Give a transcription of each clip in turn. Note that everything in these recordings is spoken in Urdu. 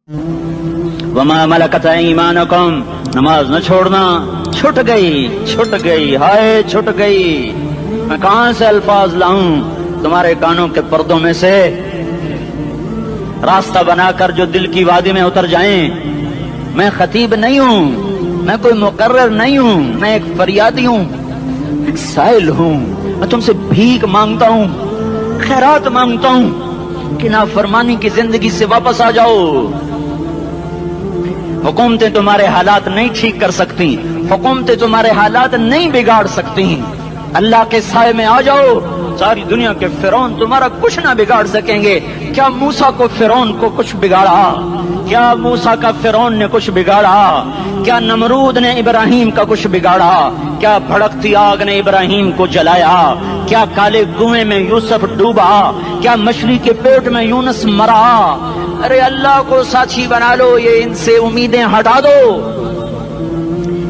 وما ملکت ایمانکم، نماز نہ چھوڑنا، چھٹ گئی، ہائے چھٹ گئی، میں کہاں سے الفاظ لاؤں تمہارے کانوں کے پردوں میں سے، راستہ بنا کر جو دل کی وادی میں اتر جائیں۔ میں خطیب نہیں ہوں، میں کوئی مقرر نہیں ہوں، میں ایک فریادی ہوں، ایک سائل ہوں، میں تم سے بھیک مانگتا ہوں، خیرات مانگتا ہوں کہ نافرمانی کی زندگی سے واپس آ جاؤ۔ حکومتیں تمہارے حالات نہیں ٹھیک کر سکتی، حکومتیں تمہارے حالات نہیں بگاڑ سکتی، اللہ کے سائے میں آ جاؤ، ساری دنیا کے فرعون تمہارا کچھ نہ بگاڑ سکیں گے۔ کیا موسیٰ کو فرعون کو کچھ بگاڑا؟ کیا موسیٰ کا فرعون نے کچھ بگاڑا؟ کیا نمرود نے ابراہیم کا کچھ بگاڑا؟ کیا بھڑکتی آگ نے ابراہیم کو جلایا؟ کیا کالے کنویں میں یوسف ڈوبا؟ کیا مچھلی کے پیٹ میں یونس مرا؟ ارے اللہ کو ساتھی بنا لو، یہ ان سے امیدیں ہٹا دو۔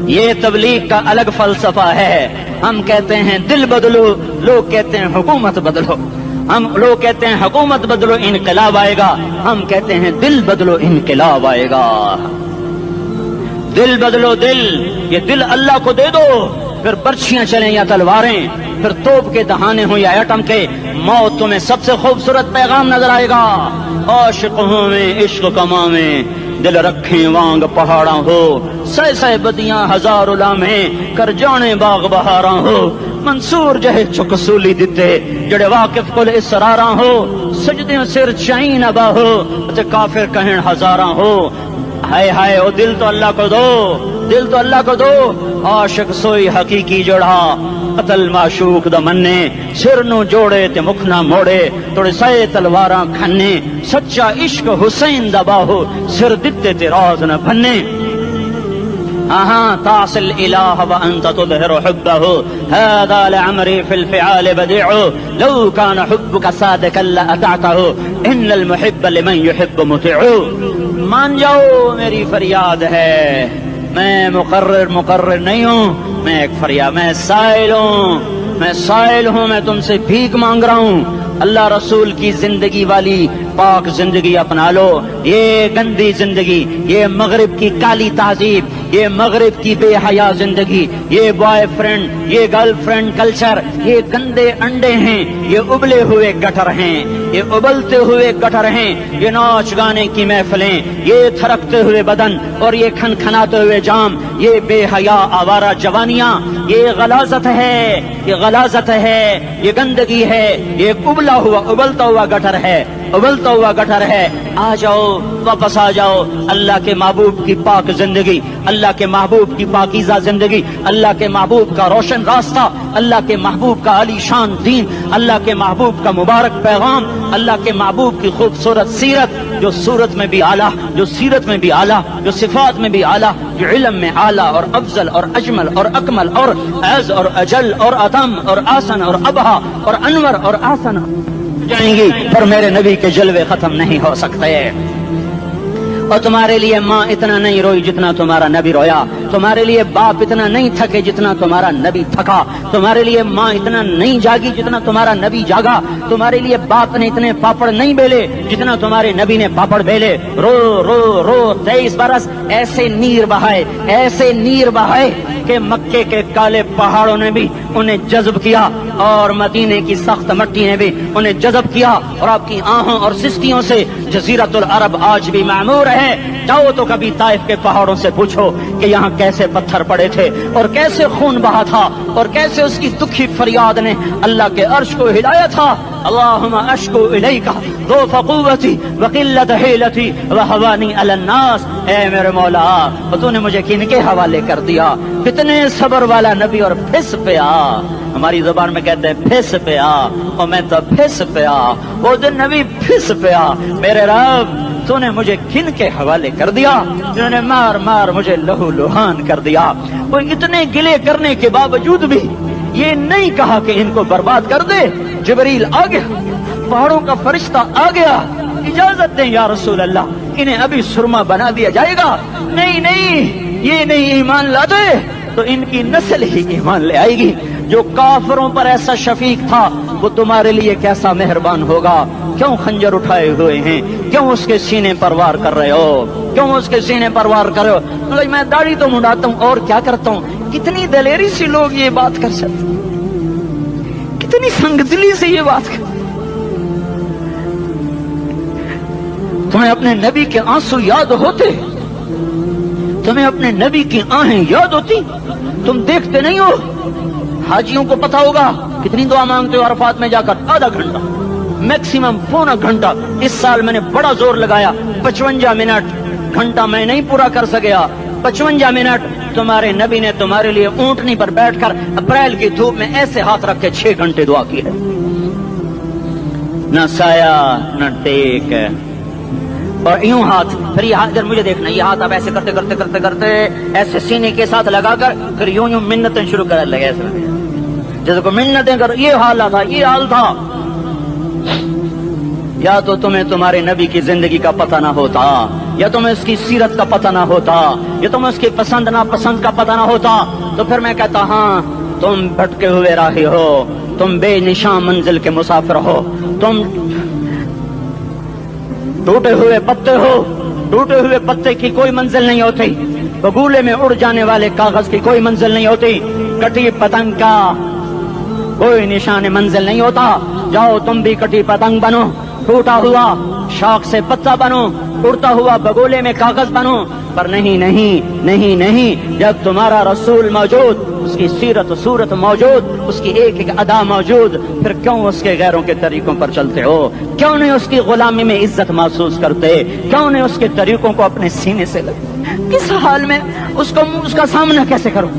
یہ تبلیغ کا الگ فلسفہ ہے۔ ہم کہتے ہیں دل بدلو، لوگ کہتے ہیں حکومت بدلو۔ لوگ کہتے ہیں حکومت بدلو انقلاب آئے گا، ہم کہتے ہیں دل بدلو انقلاب آئے گا۔ دل بدلو، دل، یہ دل اللہ کو دے دو، پھر برچیاں چلیں یا تلواریں، پھر توپ کے دہانے ہوں یا ایٹم کے، موت تمہیں سب سے خوبصورت پیغام نظر آئے گا۔ عاشق ہوں میں عشق کما میں، دل رکھیں وانگ پہاڑاں ہو، سہ سہ بدیاں ہزار لامیں، کر جانے باغ بہاراں ہو، منصور جہے چکسولی دیتے، جڑے واقف کل اسراراں ہو، سجدیں سر چائیں ابا ہو، کافر کہیں ہزاراں ہو۔ ہائے ہائے، او دل تو اللہ کو دو، دل تو اللہ کو دو۔ عاشق سوئی حقیقی جوڑا، قتل معشوق دا مننے، سر نو جوڑے تے مکھ نہ موڑے، توڑے سائے تلواراں کھنے، سچا عشق حسین دا باہو، سر دتے تے راز نہ بھنے۔ تعصي الإله وأنت تظهر حبه، هذا لعمري في الفعال بديع، لو كان حبك صادقا لأطعته، إن المحب لمن يحب مطيع۔ مان جاؤ میری فریاد ہے، میں مقرر نہیں ہوں، میں ایک فریاد، میں سائل ہوں، میں تم سے بھیک مانگ رہا ہوں۔ اللہ رسول کی زندگی والی پاک زندگی اپنا لو۔ یہ گندی زندگی، یہ مغرب کی کالی تہذیب، یہ مغرب کی بے حیا زندگی، یہ بوائے فرینڈ، یہ گرل فرینڈ کلچر، یہ گندے انڈے ہیں، یہ ابلے ہوئے گٹر ہیں، یہ ابلتے ہوئے گٹر ہیں، یہ ناچ گانے کی محفلیں، یہ تھرکتے ہوئے بدن اور یہ کھنکھناتے ہوئے جام، یہ بے حیا آوارہ جوانیاں، یہ غلاظت ہے، یہ غلاظت ہے، یہ گندگی ہے، یہ ابلتا ہوا گٹر ہے، ابلتا ہوا گٹر ہے۔ آ جاؤ، واپس آ جاؤ، اللہ کے محبوب کی پاک زندگی، اللہ کے محبوب کی پاکیزہ زندگی، اللہ کے محبوب کا روشن راستہ، اللہ کے محبوب کا علی شان دین، اللہ کے محبوب کا مبارک پیغام، اللہ کے محبوب کی خوبصورت سیرت، جو صورت میں بھی اعلیٰ، جو سیرت میں بھی اعلیٰ، جو صفات میں بھی اعلیٰ، جو علم میں اعلیٰ اور افضل اور اجمل اور اکمل اور اعز اور اجل اور اتم اور آسن اور ابہا اور انور اور آسن جائیں گی، پر میرے نبی کے جلوے ختم نہیں ہو سکتے۔ اور تمہارے لیے ماں اتنا نہیں روئی جتنا تمہارا نبی رویا، تمہارے لیے باپ اتنا نہیں تھکے جتنا تمہارا نبی تھکا، تمہارے لیے ماں اتنا نہیں جاگی جتنا تمہارا نبی جاگا، تمہارے لیے باپ نے اتنے پاپڑ نہیں بیلے جتنا تمہارے نبی نے پاپڑ بیلے۔ رو رو رو 23 برس ایسے نیر بہائے کہ مکے کے کالے پہاڑوں نے بھی انہیں جذب کیا اور مدینے کی سخت مٹی نے بھی انہیں جذب کیا، اور آپ کی آہوں اور سستیوں سے جزیرۃ العرب آج بھی معمور ہے۔ جاؤ تو کبھی طائف کے پہاڑوں سے پوچھو کہ یہاں کیسے پتھر پڑے تھے اور کیسے خون بہا تھا اور کیسے اس کی دکھی فریاد نے اللہ کے عرش کو ہلایا تھا۔ اللہم اشکو الیک ضعف قوتی وقلت حیلتی وہوانی علی الناس۔ اے میرے مولا، تو نے مجھے کن کے حوالے کر دیا؟ کتنے صبر والا نبی، اور پھس پہ آ، ہماری زبان میں کہتے ہیں پھس پہ آ، اور میں تو پھس پہ آ، وہ دن نبی پھس پہ آ۔ میرے رب، تو نے مجھے کن کے حوالے کر دیا جنہوں نے مار مار مجھے لہو لہان کر دیا؟ وہ اتنے گلے کرنے کے باوجود بھی یہ نہیں کہا کہ ان کو برباد کر دے۔ جبریل آ گیا، پہاڑوں کا فرشتہ آ گیا، اجازت دیں یا رسول اللہ، انہیں ابھی سرما بنا دیا جائے گا۔ نہیں، یہ نہیں ایمان لاتے تو ان کی نسل ہی ایمان لے آئے گی۔ جو کافروں پر ایسا شفیق تھا وہ تمہارے لیے کیسا مہربان ہوگا. کیوں خنجر اٹھائے ہوئے ہیں؟ کیوں اس کے سینے پر وار کر رہے ہو؟ کیوں اس کے سینے پر وار کر رہے ہو؟ میں داڑھی تو منڈاتا ہوں اور کیا کرتا ہوں. کتنی دلیری سے لوگ یہ بات کر سکتے، کتنی سنگدلی سے یہ بات کر. تمہیں اپنے نبی کے آنسو یاد ہوتے؟ تمہیں اپنے نبی کی آہیں یاد ہوتی؟ تم دیکھتے نہیں ہو؟ حاجیوں کو پتا ہوگا کتنی دعا مانگتے ہو عرفات میں جا کر؟ آدھا گھنٹہ، میکسیمم پونا گھنٹہ. اس سال میں نے بڑا زور لگایا، 55 منٹ. گھنٹہ میں نہیں پورا کر سکیا، 55 منٹ. تمہارے نبی نے تمہارے لیے اونٹنی پر بیٹھ کر اپریل کی دھوپ میں ایسے ہاتھ رکھ کے 6 گھنٹے دعا کی ہے. نہ سایہ نہ ٹیک، اور یوں ہاتھ. پھر یہ ہاتھ ادھر مجھے دیکھنا، یہ ہاتھ آپ ایسے کرتے کرتے کرتے کرتے ایسے سینے کے ساتھ لگا کر پھر یوں یوں منتیں شروع کر لگے ایسے جیسے کو منتیں کر. یہ حال تھا، یہ حال تھا. یا تو تمہیں تمہارے نبی کی زندگی کا پتہ نہ ہوتا، یا تمہیں اس کی سیرت کا پتہ نہ ہوتا، یا تمہیں اس کی پسند ناپسند کا پتہ نہ ہوتا. تو پھر میں کہتا ہاں تم بھٹکے ہوئے راہی ہو، تم بے نشان منزل کے مسافر ہو، تم ٹوٹے ہوئے پتے ہو. ٹوٹے ہوئے پتے کی کوئی منزل نہیں ہوتی، بگولے میں اڑ جانے والے کاغذ کی کوئی منزل نہیں ہوتی، کٹی پتنگ کا کوئی نشان منزل نہیں ہوتا. جاؤ تم بھی کٹی پتنگ بنو، ٹوٹا ہوا شاخ سے پتا بنو، اڑتا ہوا بگولے میں کاغذ بنو. پر نہیں نہیں نہیں نہیں، جب تمہارا رسول موجود، اس کی سیرت و صورت موجود، اس کی ایک ایک ادا موجود، پھر کیوں اس کے غیروں کے طریقوں پر چلتے ہو؟ کیوں نہیں اس کی غلامی میں عزت محسوس کرتے؟ کیوں نہیں اس کے طریقوں کو اپنے سینے سے لگتے؟ کس حال میں اس کا سامنا کیسے کرو؟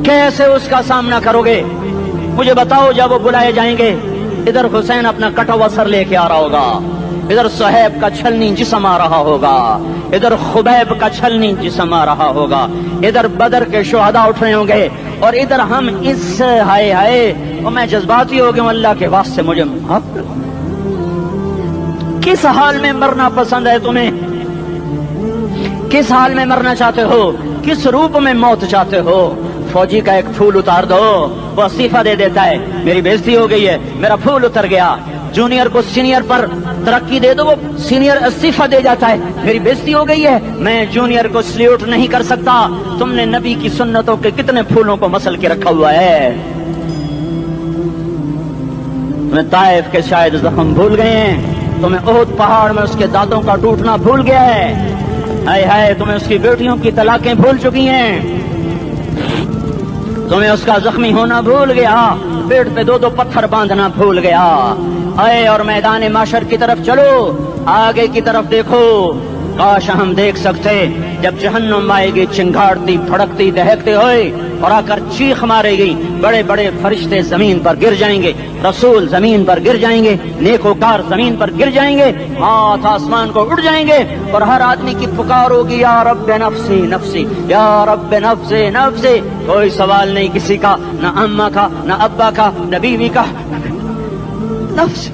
کیسے اس کا سامنا کرو گے؟ مجھے بتاؤ. جب وہ بلائے جائیں گے، ادھر حسین اپنا کٹا ہوا سر لے کے آ رہا ہوگا، ادھر صہیب کا چھلنی جسم آ رہا ہوگا، ادھر خبیب کا چھلنی جسم آ رہا ہوگا، ادھر بدر کے شہداء اٹھ رہے ہوں گے، اور ادھر ہم اس ہائے ہائے. اور میں جذباتی ہو گیا ہوں، اللہ کے واسطے مجھے معاف کرو. کس حال میں مرنا پسند ہے تمہیں؟ کس حال میں مرنا چاہتے ہو؟ کس روپ میں موت چاہتے ہو؟ فوجی کا ایک پھول اتار دو، وہ استعفیٰ دے دیتا ہے، میری بےزتی ہو گئی ہے، میرا پھول اتر گیا. جونیئر کو سینئر پر ترقی دے دو، وہ سینئر استعفیٰ دے جاتا ہے، میری بےزتی ہو گئی ہے، میں جونیئر کو سلیوٹ نہیں کر سکتا. تم نے نبی کی سنتوں کے کتنے پھولوں کو مسل کے رکھا ہوا ہے. تمہیں طائف کے شاید زخم بھول گئے ہیں، تمہیں احد پہاڑ میں اس کے دانتوں کا ٹوٹنا بھول گیا ہے. ہائے ہائے، تمہیں اس کی بیٹیوں کی طلاقیں بھول چکی ہیں، تمہیں اس کا زخمی ہونا بھول گیا، پیٹ پہ 2 پتھر باندھنا بھول گیا. آئے اور میدان معاشر کی طرف چلو، آگے کی طرف دیکھو. کاش ہم دیکھ سکتے جب جہنم آئے گی چنگاڑتی پھڑکتی دہکتے ہوئے اور آ کر چیخ مارے گی، بڑے بڑے فرشتے زمین پر گر جائیں گے، رسول زمین پر گر جائیں گے، نیکوکار زمین پر گر جائیں گے، ہاتھ آسمان کو اڑ جائیں گے، اور ہر آدمی کی پکار ہوگی یا رب نفسی نفسی، یا رب نفسی نفسی. کوئی سوال نہیں کسی کا، نہ اماں کا، نہ ابا کا، نہ بیوی کا. نفس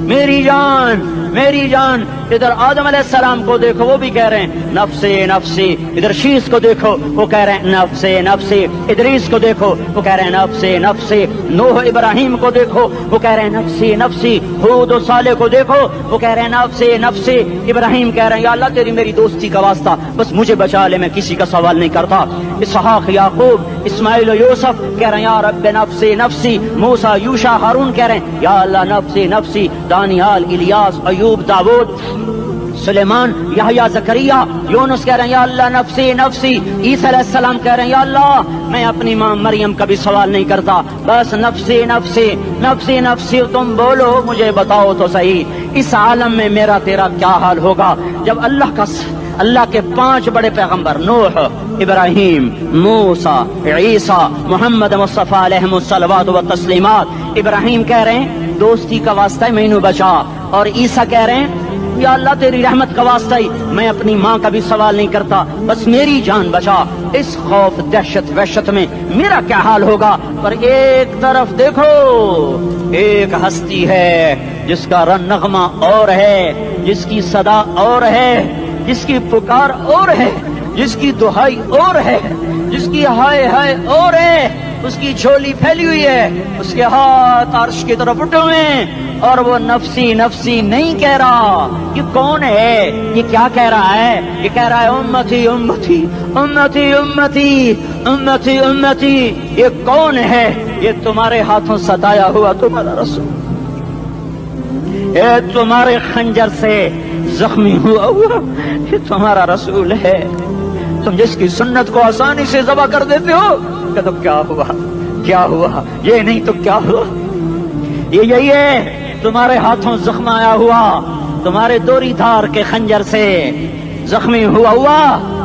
میری جان میری جان. ادھر آدم علیہ السلام کو دیکھو، وہ بھی کہہ رہے ہیں نفسی نفسی. ادھر شیش کو دیکھو، وہ کہہ رہے ہیں نفسی نفسی. ادریس کو دیکھو، وہ کہہ رہے ہیں نفسی نفسی. نوح ابراہیم کو دیکھو، وہ کہہ رہے ہیں نفسی نفسی. ہود و صالح کو دیکھو، وہ کہہ رہے ہیں نفسی نفسی. ابراہیم کہہ رہے ہیں یا اللہ تیری میری دوستی کا واسطہ، بس مجھے بچا لے، میں کسی کا سوال نہیں کرتا. اسحاق یعقوب اسماعیل و یوسف کہہ رہے ہیں یا رب نفسی نفسی. موسیٰ یوشع ہارون کہہ رہے ہیں یا اللہ نفسی نفسی. دانیال الیاس ایوب داؤد سلیمان یحییٰ زکریا یونس کہہ رہے ہیں یا اللہ نفسی نفسی. عیسیٰ علیہ السلام کہہ رہے ہیں یا اللہ میں اپنی ماں مریم کا بھی سوال نہیں کرتا، بس نفسی نفسی نفسی نفسی. تم بولو، مجھے بتاؤ تو صحیح، اس عالم میں میرا تیرا کیا حال ہوگا جب اللہ کے 5 بڑے پیغمبر نوح، ابراہیم، موسیٰ، عیسیٰ، محمد مصطفیٰ علیہ الصلوات و تسلیمات. ابراہیم کہہ رہے ہیں دوستی کا واسطہ ہے مینوں بچا، اور عیسیٰ کہہ رہے ہیں یا اللہ تیری رحمت کا واسطہ ہی میں اپنی ماں کا بھی سوال نہیں کرتا، بس میری جان بچا. اس خوف دہشت وحشت میں میرا کیا حال ہوگا. پر ایک طرف دیکھو، ایک ہستی ہے جس کا نغمہ اور ہے، جس کی صدا اور ہے، جس کی پکار اور ہے، جس کی دہائی اور ہے، جس کی ہائے ہائے اور ہے. اس کی جھولی پھیلی ہوئی ہے، اس کے ہاتھ عرش کی طرف اٹھے ہوئے ہیں، اور وہ نفسی نفسی نہیں کہہ رہا۔ یہ کون ہے؟ یہ کیا کہہ رہا ہے؟ یہ کہہ رہا ہے امتی امتی امتی امتی امتی امتی۔ یہ کون ہے؟ یہ تمہارے ہاتھوں ستایا ہوا تمہارا رسول، یہ تمہارے خنجر سے زخمی ہوا یہ تمہارا رسول ہے۔ تم جس کی سنت کو آسانی سے ذبح کر دیتے ہو، کہ تو کیا ہوا کیا ہوا، یہ نہیں تو کیا ہوا؟ یہ یہی ہے تمہارے ہاتھوں زخم آیا ہوا، تمہارے دوری دھار کے خنجر سے زخمی ہوا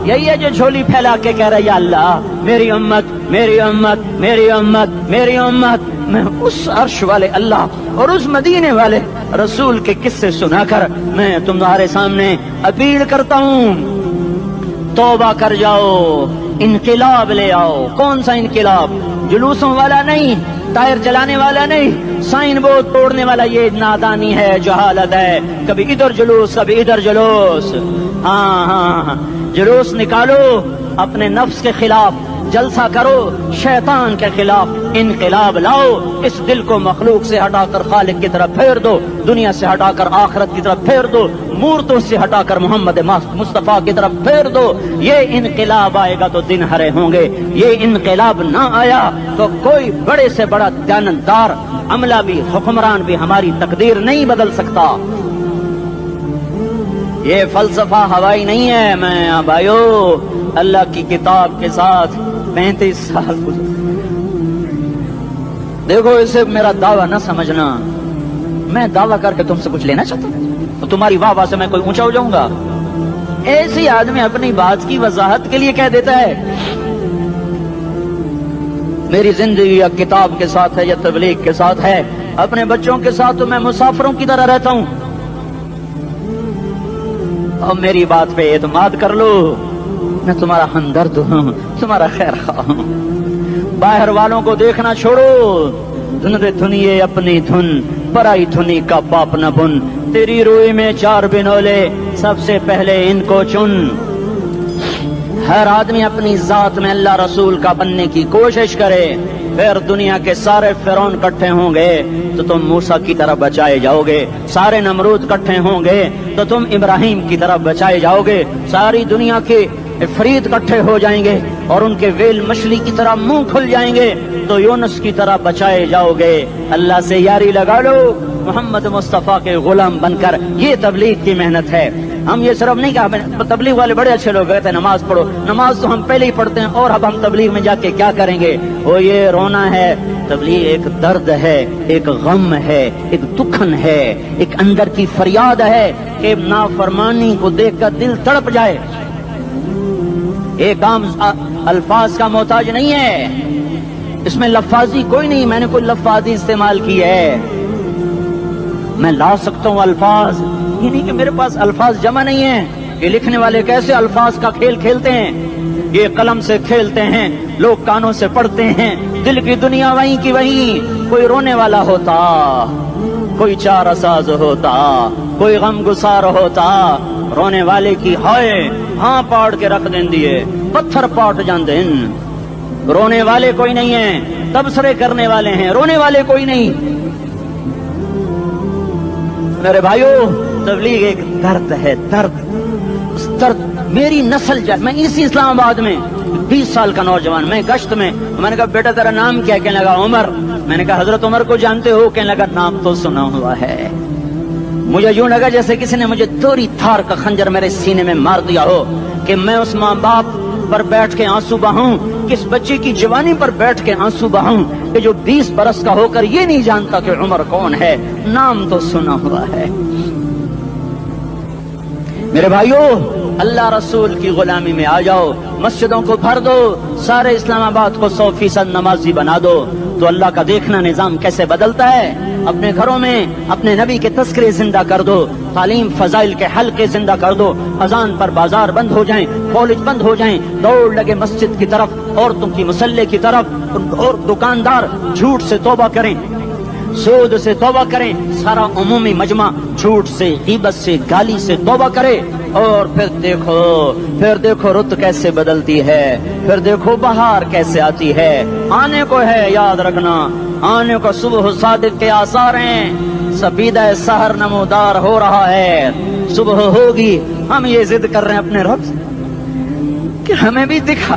یہی ہے جو جھولی پھیلا کے کہہ رہا ہے یا اللہ میری امت میری امت میری امت میری امت۔ میں اس عرش والے اللہ اور اس مدینے والے رسول کے قصے سنا کر میں تمہارے سامنے اپیل کرتا ہوں، توبہ کر جاؤ، انقلاب لے آؤ۔ کون سا انقلاب؟ جلوسوں والا نہیں، ٹائر چلانے والا نہیں، سائن بورڈ توڑنے والا، یہ نادانی ہے، جہالت ہے۔ کبھی ادھر جلوس کبھی ادھر جلوس۔ ہاں جلوس نکالو اپنے نفس کے خلاف، جلسہ کرو شیطان کے خلاف، انقلاب لاؤ۔ اس دل کو مخلوق سے ہٹا کر خالق کی طرف پھیر دو، دنیا سے ہٹا کر آخرت کی طرف پھیر دو، مورتوں سے ہٹا کر محمد مصطفیٰ کی طرف پھیر دو۔ یہ انقلاب آئے گا تو دن ہرے ہوں گے، یہ انقلاب نہ آیا تو کوئی بڑے سے بڑا دیانتدار عملہ بھی، حکمران بھی ہماری تقدیر نہیں بدل سکتا۔ یہ فلسفہ ہوائی نہیں ہے۔ میں بھائیو اللہ کی کتاب کے ساتھ 35 سال گزر، دیکھو اسے میرا دعویٰ نہ سمجھنا، میں دعویٰ کر کے تم سے کچھ لینا چاہتا ہوں تو تمہاری واہ واہ سے میں کوئی اونچا ہو جاؤں گا؟ ایسی آدمی اپنی بات کی وضاحت کے لیے کہہ دیتا ہے میری زندگی یا کتاب کے ساتھ ہے یا تبلیغ کے ساتھ ہے، اپنے بچوں کے ساتھ تو میں مسافروں کی طرح رہتا ہوں، اور میری بات پہ اعتماد کر لو، میں تمہارا ہمدرد ہوں، تمہارا خیر خواہ ہوں۔ باہر والوں کو دیکھنا چھوڑو، دھندے دھنیے اپنی دھن، برائی دھنی کا باپ نہ بن، تیری روئی میں 4 بنولے، سب سے پہلے ان کو چن۔ ہر آدمی اپنی ذات میں اللہ رسول کا بننے کی کوشش کرے، پھر دنیا کے سارے فرعون اکٹھے ہوں گے تو تم موسیٰ کی طرف بچائے جاؤ گے، سارے نمرود اکٹھے ہوں گے تو تم ابراہیم کی طرف بچائے جاؤ گے، ساری دنیا کے افریت اکٹھے ہو جائیں گے اور ان کے ویل مچھلی کی طرح منہ کھل جائیں گے تو یونس کی طرح بچائے جاؤ گے۔ اللہ سے یاری لگا لو، محمد مصطفیٰ کے غلام بن کر۔ یہ تبلیغ کی محنت ہے۔ ہم یہ صرف نہیں کہا تبلیغ والے بڑے اچھے لوگ کہتے ہیں نماز پڑھو، نماز تو ہم پہلے ہی پڑھتے ہیں، اور اب ہم تبلیغ میں جا کے کیا کریں گے؟ وہ یہ رونا ہے، تبلیغ ایک درد ہے، ایک غم ہے، ایک دکھن ہے، ایک اندر کی فریاد ہے کہ نافرمانی کو دیکھ کر دل تڑپ جائے۔ ایک عام الفاظ کا محتاج نہیں ہے، اس میں لفاظی کوئی نہیں، میں نے کوئی لفاظی استعمال کی ہے، میں لا سکتا ہوں الفاظ، یہ نہیں کہ میرے پاس الفاظ جمع نہیں ہیں۔ یہ لکھنے والے کیسے الفاظ کا کھیل کھیلتے ہیں، یہ قلم سے کھیلتے ہیں، لوگ کانوں سے پڑھتے ہیں، دل کی دنیا وہیں کی وہیں۔ کوئی رونے والا ہوتا، کوئی چارہ ساز ہوتا، کوئی غم گسار ہوتا، رونے والے کی ہائے ہاں پاڑ کے رکھ دیں دیے، پتھر پاٹ جان دیں۔ رونے والے کوئی نہیں ہیں، تبصرے کرنے والے ہیں، رونے والے کوئی نہیں۔ میرے بھائیو تبلیغ ایک درد ہے، درد، اس درد میری نسل میں اسی اسلام آباد میں 20 سال کا نوجوان، میں گشت میں نے کہا بیٹا تیرا نام کیا؟ کہنے لگا عمر۔ میں نے کہا حضرت عمر کو جانتے ہو؟ کہنے لگا نام تو سنا ہوا ہے۔ مجھے یوں لگا جیسے کسی نے مجھے دوری تھار کا خنجر میرے سینے میں مار دیا ہو، کہ میں اس ماں باپ پر بیٹھ کے آنسو بہاؤں، کس بچے کی جوانی پر بیٹھ کے آنسو بہاؤں کہ جو 20 برس کا ہو کر یہ نہیں جانتا کہ عمر کون ہے، نام تو سنا ہوا ہے۔ میرے بھائیو اللہ رسول کی غلامی میں آ جاؤ، مسجدوں کو بھر دو، سارے اسلام آباد کو 100% نمازی بنا دو، تو اللہ کا دیکھنا نظام کیسے بدلتا ہے۔ اپنے گھروں میں اپنے نبی کے تذکرے زندہ کر دو، تعلیم فضائل کے حلقے زندہ کر دو، اذان پر بازار بند ہو جائیں، کالج بند ہو جائیں، دوڑ لگے مسجد کی طرف، عورتوں کی مصلے کی طرف، اور دکاندار جھوٹ سے توبہ کریں، سود سے توبہ کریں، سارا عمومی مجمع جھوٹ سے، غیبت سے، گالی سے توبہ کرے، اور پھر دیکھو رت کیسے بدلتی ہے، پھر دیکھو بہار کیسے آتی ہے، آنے کو ہے، یاد رکھنا آنے کو صبح صادق کے آثار ہیں، سپیدہ سحر نمودار ہو رہا ہے، صبح ہوگی، ہم یہ ضد کر رہے ہیں اپنے رب سے کہ ہمیں بھی دکھا،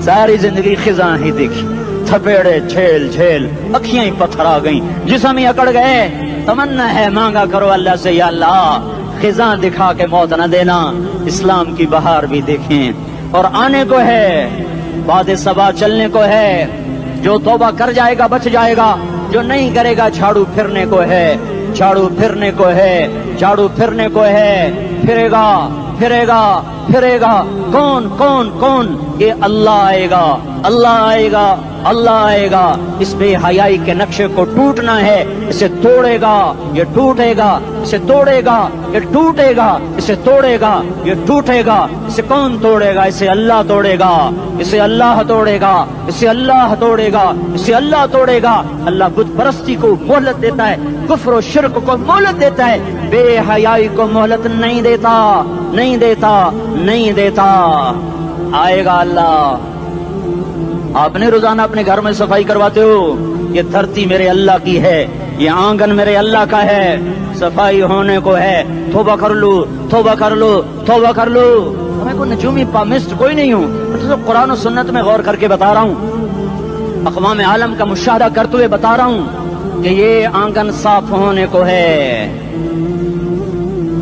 ساری زندگی خزاں ہی دیکھی، تھپیڑے جھیل اکھیاں ہی پتھر آ گئیں، جسم ہی اکڑ گئے، تمنا ہے مانگا کرو اللہ سے یا اللہ خزاں دکھا کے موت نہ دینا، اسلام کی بہار بھی دیکھیں، اور آنے کو ہے، باد صبا چلنے کو ہے، جو توبہ کر جائے گا بچ جائے گا، جو نہیں کرے گا جھاڑو پھرنے کو ہے، جھاڑو پھرنے کو ہے، جھاڑو پھرنے کو ہے، پھرے گا کون یہ اللہ آئے گا، اللہ آئے گا، اس بے حیائی کے نقشے کو ٹوٹنا ہے، اسے توڑے گا یہ ٹوٹے گا، اسے توڑے گا یہ ٹوٹے گا، اسے توڑے گا یہ ٹوٹے گا، اسے کون توڑے گا؟ اسے اللہ توڑے گا، اسے اللہ توڑے گا، اسے اللہ توڑے گا، اسے اللہ توڑے گا۔ اللہ بت پرستی کو مہلت دیتا ہے، کفر و شرک کو مہلت دیتا ہے، بے حیائی کو مہلت نہیں دیتا۔ آئے گا اللہ۔ آپ نے روزانہ اپنے گھر میں صفائی کرواتے ہو، یہ دھرتی میرے اللہ کی ہے، یہ آنگن میرے اللہ کا ہے، صفائی ہونے کو ہے، توبہ کر لو۔ میں کوئی نجومی پامسٹ کوئی نہیں ہوں، میں تو قرآن و سنت میں غور کر کے بتا رہا ہوں، اقوام عالم کا مشاہدہ کرتے ہوئے بتا رہا ہوں کہ یہ آنگن صاف ہونے کو ہے،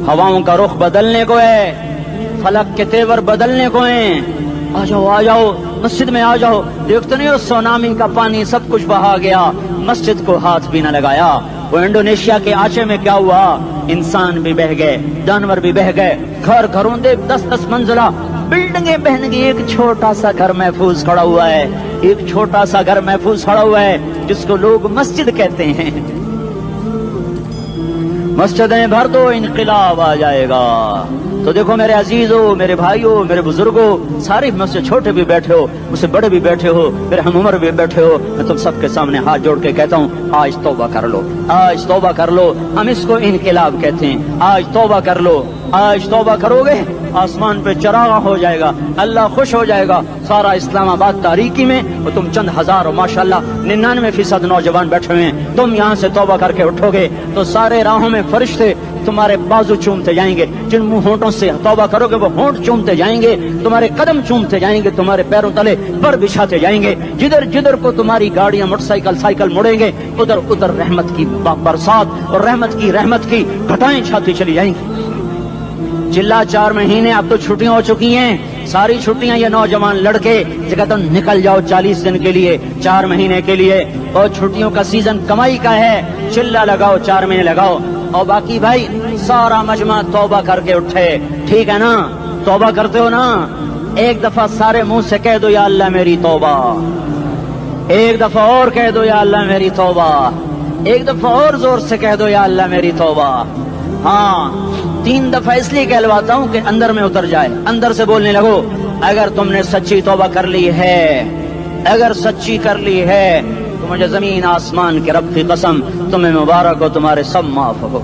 ہواؤں کا رخ بدلنے کو ہے، فلک کے تیور بدلنے کو ہیں۔ آ جاؤ مسجد میں آ جاؤ، دیکھتے نہیں ہو سونامی کا پانی سب کچھ بہا گیا، مسجد کو ہاتھ بھی نہ لگایا۔ وہ انڈونیشیا کے آچے میں کیا ہوا؟ انسان بھی بہ گئے، جانور بھی بہ گئے، گھروں دے 10 منزلہ بلڈنگیں بہن گئی، ایک چھوٹا سا گھر محفوظ کھڑا ہوا ہے، ایک چھوٹا سا گھر محفوظ کھڑا ہوا ہے جس کو لوگ مسجد کہتے ہیں۔ مسجدیں بھر دو، انقلاب آ جائے گا۔ تو دیکھو میرے عزیزو، میرے بھائیو، میرے بزرگو، سارے مجھ سے چھوٹے بھی بیٹھے ہو، مجھ سے بڑے بھی بیٹھے ہو، میرے ہم عمر بھی بیٹھے ہو، میں تم سب کے سامنے ہاتھ جوڑ کے کہتا ہوں آج توبہ کر لو، آج توبہ کر لو۔ ہم اس کو انقلاب کہتے ہیں، آج توبہ کر لو۔ آج توبہ کرو گے آسمان پہ چراغاں ہو جائے گا، اللہ خوش ہو جائے گا، سارا اسلام آباد تاریکی میں، اور تم چند ہزار، ماشاءاللہ 99% نوجوان بیٹھے ہوئے ہیں، تم یہاں سے توبہ کر کے اٹھو گے تو سارے راہوں میں فرشتے تمہارے بازو چومتے جائیں گے، جن منہ ہونٹوں سے توبہ کرو گے وہ ہونٹ چومتے جائیں گے، تمہارے قدم چومتے جائیں گے، تمہارے پیروں تلے پر بچھاتے جائیں گے، جدھر کو تمہاری گاڑیاں موٹر سائیکل مڑیں گے، ادھر رحمت کی برسات اور رحمت کی گھٹائیں چھاتی چلی جائیں گی۔ چلا 4 مہینے اب تو چھٹیاں ہو چکی ہیں، ساری چھٹیاں یہ نوجوان لڑکے جگہ تو نکل جاؤ 40 دن کے لیے، 4 مہینے کے لیے، اور چھٹیوں کا سیزن کمائی کا ہے، چلا لگاؤ، 4 مہینے لگاؤ، اور باقی بھائی سارا مجمع توبہ کر کے اٹھے، ٹھیک ہے نا؟ توبہ کرتے ہو نا؟ ایک دفعہ سارے منہ سے کہہ دو یا اللہ میری توبہ، ایک دفعہ اور کہہ دو یا اللہ میری توبہ، ایک دفعہ اور زور سے کہہ دو یا اللہ میری توبہ۔ ہاں 3 دفعہ اس لیے کہلواتا ہوں کہ اندر میں اتر جائے، اندر سے بولنے لگو۔ اگر تم نے سچی توبہ کر لی ہے، اگر سچی کر لی ہے تو مجھے زمین آسمان کے رب کی قسم تمہیں مبارک ہو، تمہارے سب معاف ہو۔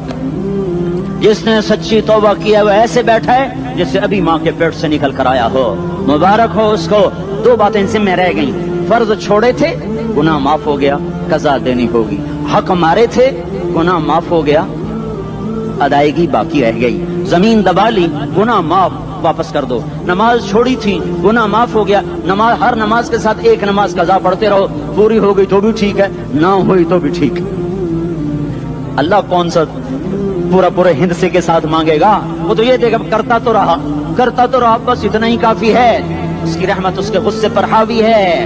جس نے سچی توبہ کیا وہ ایسے بیٹھا ہے جسے ابھی ماں کے پیٹ سے نکل کر آیا ہو، مبارک ہو اس کو۔ 2 باتیں ذمہ رہ گئیں، فرض چھوڑے تھے، گناہ معاف ہو گیا، قضا دینی ہوگی، حق مارے تھے، گناہ معاف ہو گیا، ادائیگی باقی رہ گئی، زمین دبا لی، گناہ معاف، واپس کر دو، نماز چھوڑی تھی، گناہ معاف ہو گیا، ہر نماز کے ساتھ ایک نماز قضا پڑھتے رہو، پوری ہو گئی تو بھی ٹھیک ہے، نہ ہوئی تو بھی ٹھیک ہے۔ اللہ کون سا پورے ہندسے کے ساتھ مانگے گا؟ وہ تو یہ دیکھا کرتا تو رہا، بس اتنا ہی کافی ہے، اس کی رحمت اس کے غصے پر حاوی ہے۔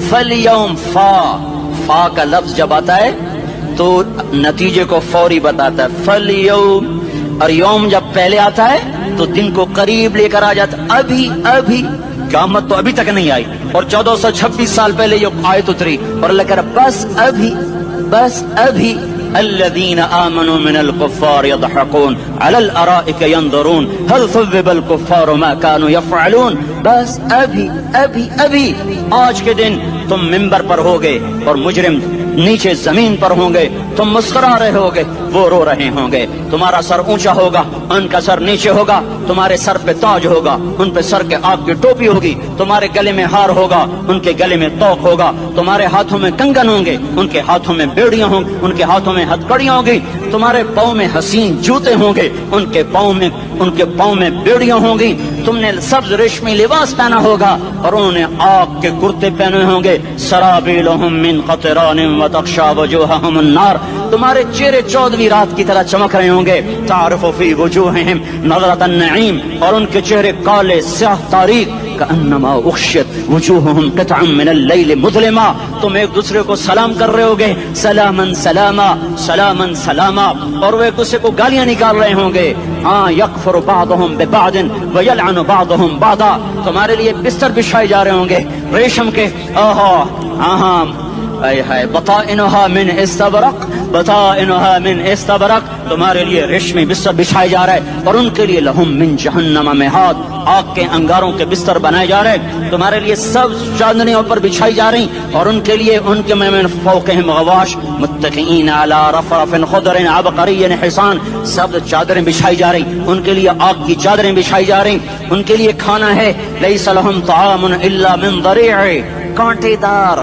فَالْيَوْمِ فا کا لفظ جب آتا ہے تو نتیجے کو فوری بتاتا ہے، فَالْيَوْمِ، اور یوم جب پہلے آتا ہے تو دن کو قریب لے کر آ جاتا ہے، ابھی قیامت تو ابھی تک نہیں آئی، اور 1426 سال پہلے یہ آیت اتری، اور اللہ کہہ رہا بس ابھی الذين آمنوا من الكفار يضحكون على الارائك ينظرون هل ثوب الكفار ما كانوا يفعلون۔ بس ابھی آج کے دن تم منبر پر ہوگے اور مجرم نیچے زمین پر ہوں گے، تم مسکرا رہے ہوگے، وہ رو رہے ہوں گے۔ تمہارا سر اونچا ہوگا، ان کا سر نیچے ہوگا، تمہارے سر پہ تاج ہوگا، ان پہ سر کے آگ کی ٹوپی ہوگی، تمہارے گلے میں ہار ہوگا، ان کے گلے میں توق ہوگا، تمہارے ہاتھوں میں کنگن ہوں گے، ان کے ہاتھوں میں بیڑیاں ہوں گی، ان کے ہاتھوں میں ہتھکڑیاں ہوں گی، تمہارے پاؤں میں حسین جوتے ہوں گے، ان کے پاؤں میں بیڑیاں ہوں گی، تم نے سبز ریشمی لباس پہنا ہوگا اور انہوں نے آگ کے کرتے پہنے ہوں گے۔ سرابیلہم من قطران وتغشا وجوہہم النار، تمہارے چہرے 14ویں رات کی طرح چمک رہے ہوں گے۔ تعرف فی وجوہہم نظرۃ النعیم، اور ان کے چہرے کالے سیاہ تاریک، کأنما اغشیت وجوہہم قطعا من اللیل مظلما، تم ایک دوسرے کو سلام کر رہے ہوگے، سلامن سلاما سلامن سلاما، اور وہ ایک دوسرے کو گالیاں نکال رہے ہوں گے۔ ہاں یکفر بعضهم ببعض ویلعن بعضهم بعضا، تمہارے لیے بستر بچھائے جا رہے ہوں گے ریشم کے، بطائنها من استبرق، بطائنها من استبرق، تمہارے لیے ریشمی بستر بچھائے جا رہے ہیں، اور ان کے لیے لہم من جہنم مہاد، آگ کے انگاروں کے بستر بنائے جا رہے ہیں، تمہارے لیے سب چادریوں پر بچھائی جا رہی، اور ان کے لیے ان کے من فوقہم غواش متکئین علی رفرف خضر عبقری حصان، سب چادریں بچھائی جا رہی، ان کے لیے آگ کی چادریں بچھائی جا رہی، ان کے لیے کھانا ہے لیس لہم طعام الا من ضریع، کانٹے دار،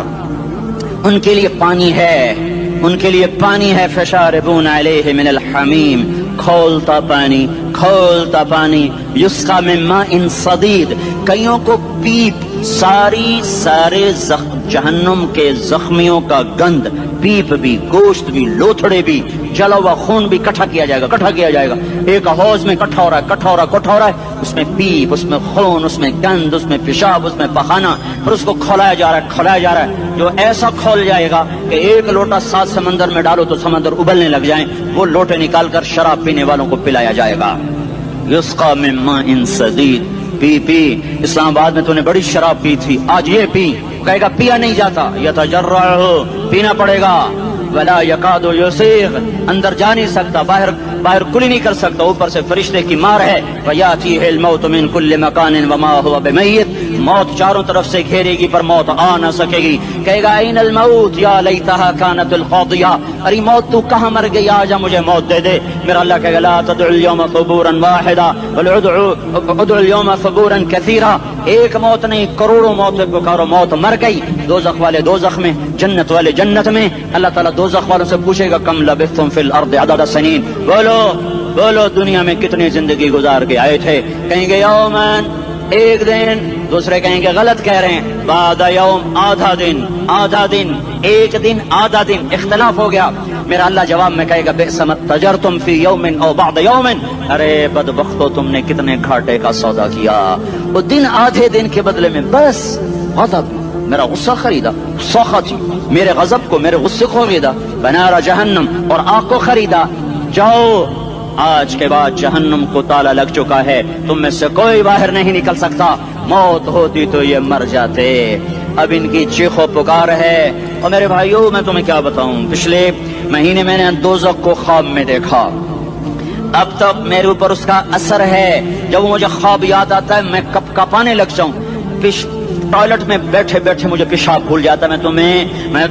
ان کے لیے پانی ہے، ان کے لیے پانی ہے، فشاربون علیہ من الحمیم، کھولتا پانی، کھولتا پانی، یسقا من ماء صدید، کئیوں کو پیپ، سارے جہنم کے زخمیوں کا گند، پیپ بھی، گوشت بھی، لوتھڑے بھی، جلا ہوا خون بھی اکٹھا کیا جائے گا، ایک حوض میں اکٹھا ہو رہا ہے، اس میں پیپ، اس میں خون، اس میں گند، اس میں پیشاب، اس میں پخانہ، اور اس کو کھولایا جا رہا ہے، جو ایسا کھول جائے گا کہ ایک لوٹا 7 سمندر میں ڈالو تو سمندر ابلنے لگ جائیں، وہ لوٹے نکال کر شراب پینے والوں کو پلایا جائے گا۔ یسقا من ماء صدید، پی اسلام آباد میں تو نے بڑی شراب پی تھی، آج یہ پی، کہے گا پیا نہیں جاتا، یتجرعہ، پینا پڑے گا، ولا یکاد یسیغ، اندر جا نہیں سکتا، باہر کلی نہیں کر سکتا، اوپر سے فرشتے کی مار ہے، ویاتیہ الموت من کل مکان وما هو بمیت، موت چاروں طرف سے گھیرے گی پر موت آ نہ سکے گی، کہے گا این الموت یا لیتہا کانت القاضیہ، ارے موت تو کہاں مر گئی، آجا مجھے موت دے دے، میرا اللہ کہے گا لا تدعو اليوم ثبورا واحدا بل ادعو اليوم ثبورا کثیرا، ایک موت نہیں کروڑوں موت پکارو، موت مر گئی، دوزخ والے دوزخ میں، جنت والے جنت میں، اللہ تعالیٰ دوزخ والوں سے پوچھے گا کم لبثتم فی الارض عدد سنین، بولو دنیا میں کتنی زندگی گزار کے آئے تھے، کہیں گے یومن، ایک دن، دوسرے کہیں گے غلط کہہ رہے ہیں، بعد یوم، آدھا دن، ایک دن، آدھا دن، اختلاف ہو گیا، میرا اللہ جواب میں کہے گا بئس ما تجرتم فی یوم او بعد یوم، ارے بدبختو تم نے کتنے گھاٹے کا سودا کیا، وہ دن آدھے دن کے بدلے میں بس غضب، میرا غصہ خریدا، سخط، میرے غضب کو، میرے غصے کو خریدا، بنار جہنم، اور آگ کو خریدا، جاؤ آج کے بعد جہنم کو تالا لگ چکا ہے، تم میں سے کوئی باہر نہیں نکل سکتا، موت ہوتی تو یہ مر جاتے، اب ان کی چیخ و پکار ہے۔ اور میرے بھائیوں میں تمہیں کیا بتاؤں، پچھلے مہینے میں نے دوزخ کو خواب میں دیکھا، اب تک میرے اوپر اس کا اثر ہے، جب مجھے خواب یاد آتا ہے میں کپ کپانے لگ جاؤں، ٹوائلٹ میں بیٹھے بیٹھے مجھے پیشاب بھول جاتا ہے، میں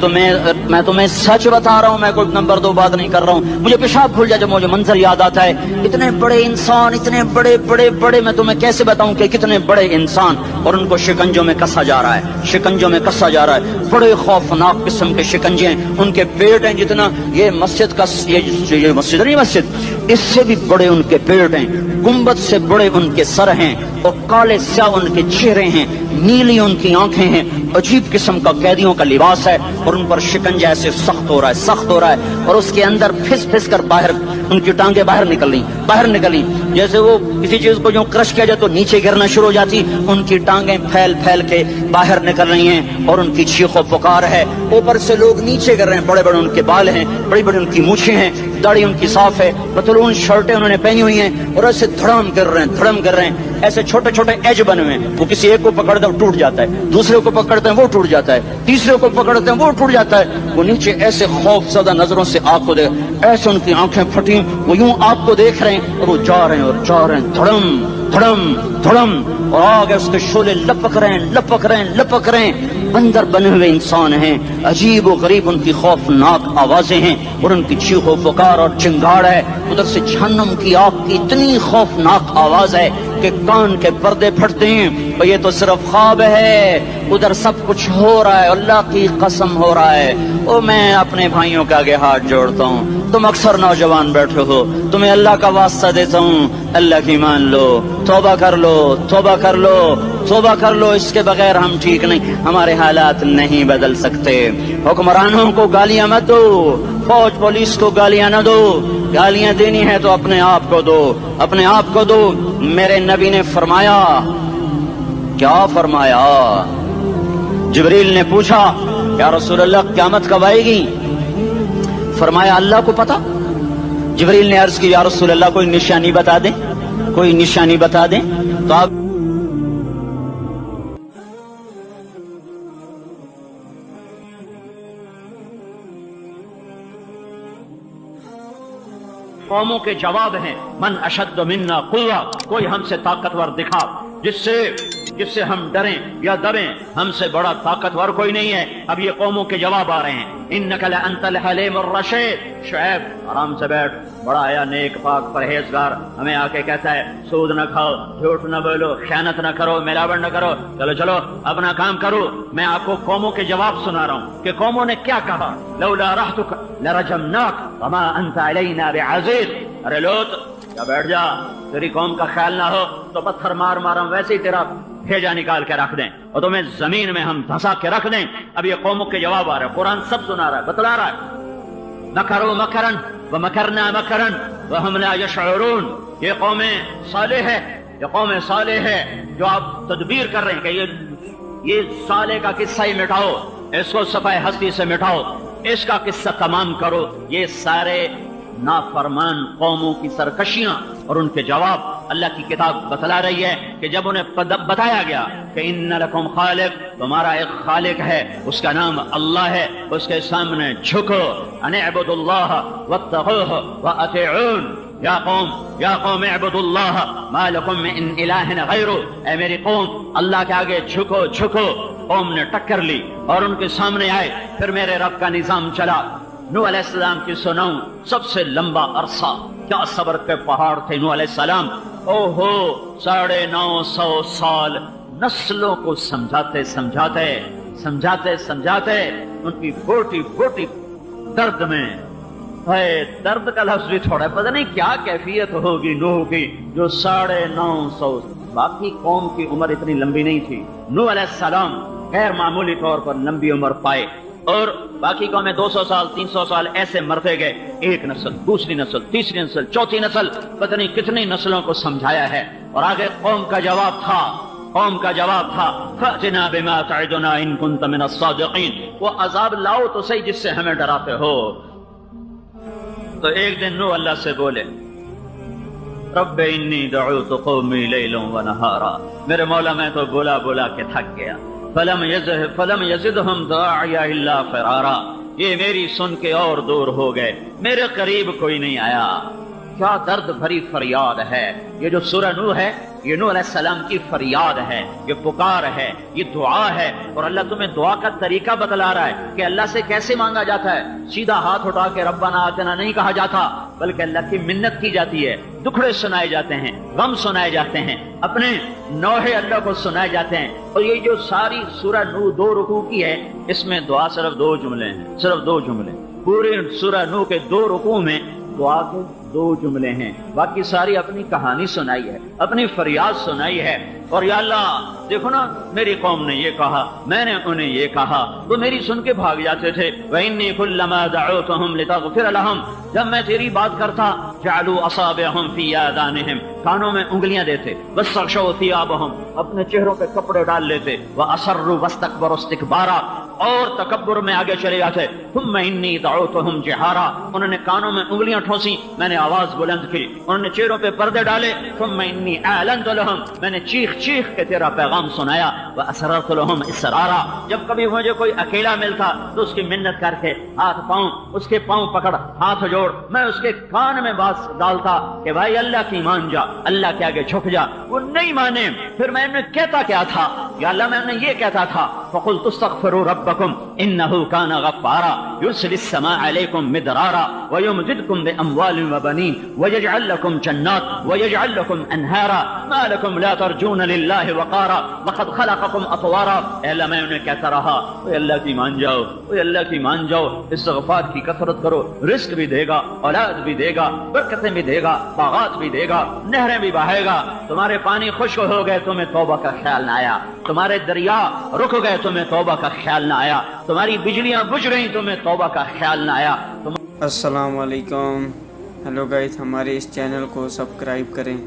تمہیں سچ بتا رہا ہوں، میں کوئی نمبر 2 بات نہیں کر رہا ہوں، مجھے پیشاب بھول جاتا ہے جب مجھے منظر یاد آتا ہے، اتنے بڑے انسان، اتنے بڑے میں تمہیں کیسے بتاؤں کہ کتنے بڑے انسان، اور ان کو شکنجوں میں کسا جا رہا ہے، بڑے خوفناک قسم کے شکنجے ہیں، ان کے پیٹ ہیں جتنا یہ مسجد کا، یہ مسجد نہیں، مسجد اس سے بھی بڑے ان کے پیٹ ہیں، گنبد سے بڑے ان کے سر ہیں، اور کالے سیاہ ان کے چہرے ہیں، نیلی ان کی آنکھیں ہیں، عجیب قسم کا قیدیوں کا لباس ہے، اور ان پر شکنجہ ایسے سخت ہو رہا ہے، اور اس کے اندر پھس کر باہر ان کی ٹانگیں باہر نکلی، جیسے وہ کسی چیز کو جو کرش کیا جائے تو نیچے گرنا شروع ہو جاتی، ان کی ٹانگیں پھیل کے باہر نکل رہی ہیں، اور ان کی چیخ و پکار ہے، اوپر سے لوگ نیچے گر رہے ہیں، بڑے ان کے بال ہیں، بڑی ان کی مونچھیں ہیں، داڑھی ان کی صاف ہے، پتلون شرٹیں انہوں نے پہنی ہوئی ہیں، اور ایسے دھڑم گر رہے ہیں، ایسے چھوٹے ایج بنے ہوئے ہیں، وہ کسی ایک کو پکڑتے ہیں وہ ٹوٹ جاتا ہے، دوسرے کو پکڑتے ہیں وہ ٹوٹ جاتا ہے، تیسرے کو پکڑتے ہیں وہ ٹوٹ جاتا ہے، وہ نیچے ایسے خوف زدہ نظروں سے آپ کو دیکھ، ایسے ان کی آنکھیں پھٹی، وہ یوں آپ کو دیکھ رہے ہیں، اور وہ جا رہے ہیں دھڑم دھڑم دھڑم، اور آگے اس کے شعلے لپک رہے ہیں لپک رہے ہیں لپک رہے ہیں۔ بندر بنے ہوئے انسان ہیں، عجیب و غریب ان کی خوفناک آوازیں ہیں اور ان کی چیخ و پکار اور چنگاڑ ہے۔ ادھر سے جہنم کی آگ کی اتنی خوفناک آواز ہے کہ کان کے پردے پھٹتے ہیں، اور یہ تو صرف خواب ہے، ادھر سب کچھ ہو رہا ہے، اللہ کی قسم ہو رہا ہے۔ اور میں اپنے بھائیوں کے آگے ہاتھ جوڑتا ہوں، تم اکثر نوجوان بیٹھے ہو، تمہیں اللہ کا واسطہ دیتا ہوں، اللہ کی مان لو، توبہ کر لو، توبہ کر لو، توبہ کر لو، اس کے بغیر ہم ٹھیک نہیں، ہمارے حالات نہیں بدل سکتے۔ حکمرانوں کو گالیاں مت دو، فوج پولیس کو گالیاں نہ دو، گالیاں دینی ہے تو اپنے آپ کو دو، اپنے آپ کو دو۔ میرے نبی نے فرمایا، کیا فرمایا؟ جبریل نے پوچھا یا رسول اللہ قیامت کب آئے گی؟ فرمایا اللہ کو پتا۔ جبریل نے عرض کی یا رسول اللہ کوئی نشانی بتا دیں، کوئی نشانی بتا دیں۔ تو آپ قوموں کے جواب ہیں، من اشد منا قوہ، کوئی ہم سے طاقتور دکھا جس سے ہم ڈریں یا دبیں، ہم سے بڑا طاقتور کوئی نہیں ہے۔ اب یہ قوموں کے جواب آ رہے ہیں، انک لانت الحلیم الرشید، شعیب آرام سے بیٹھ، بڑا آیا نیک پاک پرہیزگار، ہمیں آ کے کہتا ہے سود نہ کھاؤ، جھوٹ نہ بولو، خیانت نہ کرو، ملاوٹ نہ کرو، چلو چلو اپنا کام کرو۔ میں آپ کو قوموں کے جواب سنا رہا ہوں کہ قوموں نے کیا کہا، لولا رحتک لرجمناک وما انت علینا بعزیز۔ ارے لوط یا بیٹھ جا، تیری قوم کا خیال نہ ہو تو پتھر مار مارم ویسے ہی تیرا بھیجا نکال کے رکھ دیں اور تمہیں زمین میں ہم دھسا کے رکھ دیں۔ اب یہ قوموں کے جواب آ رہا ہے، قرآن سب سنا رہا ہے، بتلا رہا ہے، مکروا مکرا ومکرنا مکرا وہم لا یشعرون۔ یہ قوم صالح ہے، یہ قوم صالح ہے جو آپ تدبیر کر رہے ہیں کہ یہ صالح کا قصہ ہی مٹاؤ، اس کو صفحہ ہستی سے مٹاؤ، اس کا قصہ تمام کرو۔ یہ سارے نافرمان قوموں کی سرکشیاں اور ان کے جواب اللہ کی کتاب بتلا رہی ہے کہ جب انہیں بتایا گیا کہ ان لکم خالق، تمہارا ایک خالق ہے، اس کا نام اللہ ہے، اس کے سامنے جھکو، ان اعبدوا اللہ واتقوہ واطیعون، یا قوم اعبدوا اللہ ما لکم من الہ غیرہ، اے میری قوم اللہ کے آگے جھکو جھکو۔ قوم نے ٹکر لی اور ان کے سامنے آئے، پھر میرے رب کا نظام چلا۔ نوح علیہ السلام کی سناؤں، سب سے لمبا عرصہ، کیا صبر کے پہاڑ تھے نوح علیہ السلام، او ہو 950 سال نسلوں کو سمجھاتے سمجھاتے ان کی بوٹی بوٹی درد میں، درد کا لفظ بھی تھوڑا پتہ نہیں کیا کیفیت ہوگی نوح کی جو 950، باقی قوم کی عمر اتنی لمبی نہیں تھی، نوح علیہ السلام غیر معمولی طور پر لمبی عمر پائے، اور باقی قومیں 200 سال 300 سال ایسے مرتے گئے، ایک نسل، دوسری نسل، تیسری نسل، چوتھی نسل، پتہ نہیں کتنی نسلوں کو سمجھایا ہے۔ اور آگے قوم کا جواب تھا فَأْتِنَا بِمَا تَعِدُنَا إِن كُنتَ مِنَ الصَّادِقِينَ، وہ عذاب لاؤ تو صحیح جس سے ہمیں ڈراتے ہو۔ تو ایک دن نوح اللہ سے بولے، رب انی دعوت قومی لیلا ونہارا، میرے مولا میں تو بولا بولا کے تھک گیا، فلم یزدہم داعی الا فرارا، یہ میری سن کے اور دور ہو گئے، میرے قریب کوئی نہیں آیا۔ کیا درد بھری فریاد ہے یہ جو سورہ نوح ہے، یہ نوح علیہ السلام کی فریاد ہے، یہ پکار ہے، یہ دعا ہے، اور اللہ تمہیں دعا کا طریقہ بتلا رہا ہے کہ اللہ سے کیسے مانگا جاتا ہے۔ سیدھا ہاتھ اٹھا کے ربنا آتنا نہیں کہا جاتا، بلکہ اللہ کی منت کی جاتی ہے، دکھڑے سنائے جاتے ہیں، غم سنائے جاتے ہیں، اپنے نوحے اللہ کو سنائے جاتے ہیں۔ اور یہ جو ساری سورہ نوح 2 رکوع کی ہے، اس میں دعا صرف 2 جملے ہیں، صرف 2 جملے، پورے سورہ نوح کے 2 رکوع میں دعا کے 2 جملے ہیں، باقی ساری اپنی کہانی سنائی ہے، اپنی فریاد سنائی ہے۔ اور یا اللہ دیکھو نا، میری قوم نے یہ کہا، میں نے انہیں یہ کہا، تو میری سن کے بھاگ جاتے تھے۔ وَإِنِّي كُلَّمَا دَعَوْتُهُمْ لِتَغْفِرَ لَهُمْ، جب میں تیری بات کرتا جعلوا اصابعهم فی آذانہم، کانوں میں انگلیاں دیتے، وَاسْتَغْشَوْا ثِيَابَهُمْ، اپنے چہروں پہ کپڑے ڈال لیتے، وَأَصَرُّوا وَاسْتَكْبَرُوا اسْتِكْبَارًا، اور تکبر میں آگے چلے جاتے. ثم انی دعوتہم جہارا، انہوں نے کانوں میں انگلیاں ٹھونسی، میں نے آواز بلند کی. انہوں نے چہروں پہ پردے ڈالے. ثم انی اعلنت لہم، میں نے چیخ چیخ کے تیرا پیغام سنایا. واسررت لہم اسرارا، جب کبھی مجھے کوئی اکیلا ملتا تو اس کی منت کر کے ہاتھ پاؤں، اس کے پاؤں پکڑ، ہاتھ جوڑ، میں اس کے کان میں بات ڈالتا کہ بھائی اللہ کی مان جا، اللہ کے آگے جھک جا. وہ نہیں مانے. پھر میں نے کہتا کیا تھا؟ یا اللہ میں نے یہ کہتا تھا فقلت استغفروا ربکم انہ کان غفارا یرسل السماء علیکم مدرارا ویمددکم باموال وبنین ویجعل لکم جنات ویجعل لکم انہارا ما لکم لا ترجون للہ وقارا وقد خلقکم اطوارا. اے اللہ میں انہیں کہتا رہا اے اللہ کی مان جاؤ، اے اللہ کی مان جاؤ، استغفار کی کثرت کرو، رزق بھی دے گا، اولاد بھی دے گا، برکتیں بھی دے گا، باغات بھی دے گا، نہریں بھی بہائے گا. تمہارے پانی خشک ہو گئے تمہیں توبہ کا خیال نہ آیا، تمہارے دریا رک گئے تمہیں توبہ کا خیال نہ آیا، تمہاری بجلیاں بجھ رہی تمہیں توبہ کا خیال نہ آیا. السلام علیکم. ہیلو گائز، ہمارے اس چینل کو سبسکرائب کریں.